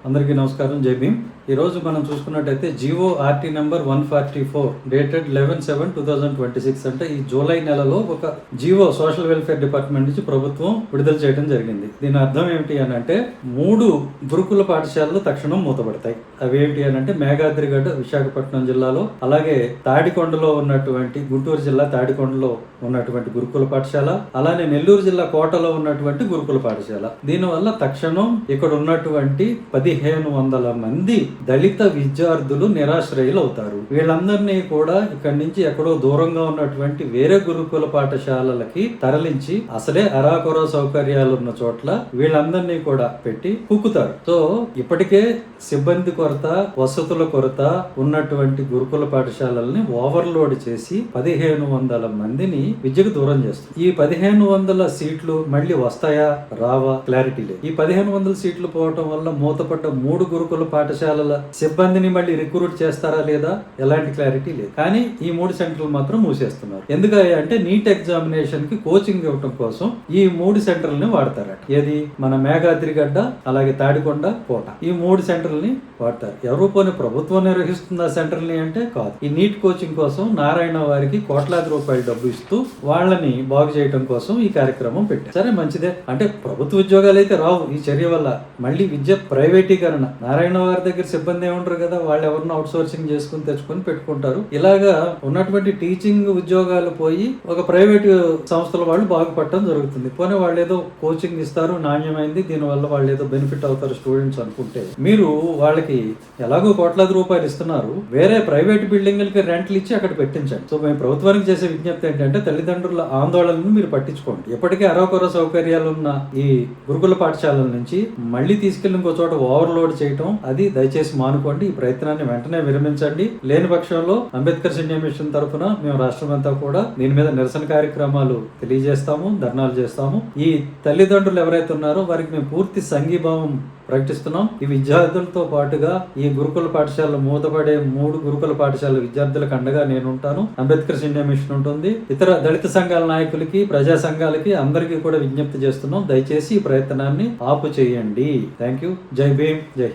అందరికీ నమస్కారం. జై భీమ్. ఈ రోజు మనం చూసుకున్నట్టయితే జివో ఆర్టీ నెంబర్ 144 డేటెడ్ 11/7/2026 అంటే ఈ జూలై నెలలో ఒక జివో సోషల్ వెల్ఫేర్ డిపార్ట్మెంట్ నుంచి ప్రభుత్వం విడుదల చేయడం జరిగింది. దీని అర్థం ఏమిటి అని అంటే 3 గురుకుల పాఠశాలలు తక్షణం మూతపడతాయి. అవి ఏమిటి అని అంటే మేఘాద్రిగడ్డ విశాఖపట్నం జిల్లాలో, అలాగే తాడికొండలో ఉన్నటువంటి గుంటూరు జిల్లా తాడికొండలో ఉన్నటువంటి గురుకుల పాఠశాల, అలానే నెల్లూరు జిల్లా కోటలో ఉన్నటువంటి గురుకుల పాఠశాల. దీనివల్ల తక్షణం ఇక్కడ ఉన్నటువంటి 1500 మంది దళిత విద్యార్థులు నిరాశ్రయులు అవుతారు. వీళ్ళందరినీ కూడా ఇక్కడి నుంచి ఎక్కడో దూరంగా ఉన్నటువంటి వేరే గురుకుల పాఠశాలలకి తరలించి అసలే అరాకొర సౌకర్యాలు ఉన్న చోట్ల వీళ్ళందరినీ కూడా పెట్టి కుక్కుతారు. సో ఇప్పటికే సిబ్బంది కొరత, వసతుల కొరత ఉన్నటువంటి గురుకుల పాఠశాలల్ని ఓవర్లోడ్ చేసి 1500 మందిని విద్యకు దూరం చేస్తుంది. ఈ 1500 సీట్లు మళ్ళీ వస్తాయా రావా క్లారిటీ లేదు. ఈ 1500 సీట్లు పోవటం వల్ల మూతపడ్డ 3 గురుకుల పాఠశాలల సిబ్బందిని మళ్ళీ రిక్రూట్ చేస్తారా లేదా ఎలాంటి క్లారిటీ లేదు. కానీ ఈ 3 సెంటర్లు మాత్రం మూసేస్తున్నారు. ఎందుకంటే నీట్ ఎగ్జామినేషన్ కి కోచింగ్ ఇవ్వటం కోసం ఈ 3 సెంటర్లని వాడతారట. ఏది మన మేఘాద్రిగడ్డ, అలాగే తాడికొండ, కోట, ఈ 3 సెంటర్లని వాడతారు. ఎవరు పోనీ ప్రభుత్వం నిర్వహిస్తుంది ఆ సెంటర్ని అంటే కాదు. ఈ నీట్ కోచింగ్ కోసం నారాయణ వారికి కోట్లాది రూపాయలు డబ్బు ఇస్తూ వాళ్ళని బాగు చేయడం కోసం ఈ కార్యక్రమం పెట్టారు. సరే, మంచిదే. అంటే ప్రభుత్వ ఉద్యోగాలు అయితే రావు ఈ చర్య వల్ల. మళ్ళీ విద్య ప్రైవేటీకరణ. నారాయణ వారి దగ్గర సిబ్బంది ఏముంటారు కదా, వాళ్ళు ఎవరినో అవుట్ సోర్సింగ్ చేసుకుని తెచ్చుకొని పెట్టుకుంటారు. ఇలాగా ఉన్నటువంటి టీచింగ్ ఉద్యోగాలు పోయి ఒక ప్రైవేట్ సంస్థల వాళ్ళు బాగుపడటం జరుగుతుంది. పోనీ వాళ్ళు ఏదో కోచింగ్ ఇస్తారు, నాణ్యమైంది, దీనివల్ల వాళ్ళు ఏదో బెనిఫిట్ అవుతారు స్టూడెంట్స్ అనుకుంటే, మీరు వాళ్ళకి ఎలాగో కోట్లాది రూపాయలు ఇస్తున్నారు, వేరే ప్రైవేట్ బిల్డింగ్లకి రెంట్లు ఇచ్చి అక్కడ పెట్టించండి. సో మేము ప్రభుత్వానికి చేసే విజ్ఞప్తి ఏంటంటే తల్లిదండ్రుల ఆందోళనను మీరు పట్టించుకోండి. ఇప్పటికే అరకొర సౌకర్యాలు ఉన్న ఈ గురుకుల పాఠశాలల నుంచి మళ్ళీ తీసుకెళ్లి ఇంకో చోట ఓవర్లోడ్ చేయటం, అది దయచేసి మానుకోండి. ఈ ప్రయత్నాన్ని వెంటనే విరమించండి. లేని పక్షంలో అంబేద్కర్ సిన్యా మిషన్ తరఫున మేము రాష్ట్రమంతా కూడా దీని మీద నిరసన కార్యక్రమాలు తెలియజేస్తాము, ధర్నాలు చేస్తాము. ఈ తల్లిదండ్రులు ఎవరైతే ఉన్నారో వారికి మేము పూర్తి సంఘీభావం ప్రకటిస్తున్నాం. ఈ విద్యార్థులతో పాటుగా ఈ గురుకుల పాఠశాలలో మూతపడే 3 గురుకుల పాఠశాల విద్యార్థులకు అండగా నేను ఉంటాను. అంబేద్కర్ సిన్యా మిషన్ ఉంటుంది. ఇతర దళిత సంఘాల నాయకులకి, ప్రజా సంఘాలకి అందరికీ కూడా విజ్ఞప్తి చేస్తున్నాం. దయచేసి ఈ ప్రయత్నాన్ని ఆపు చేయండి. Thank you. జై భీమ్. జై హింద్.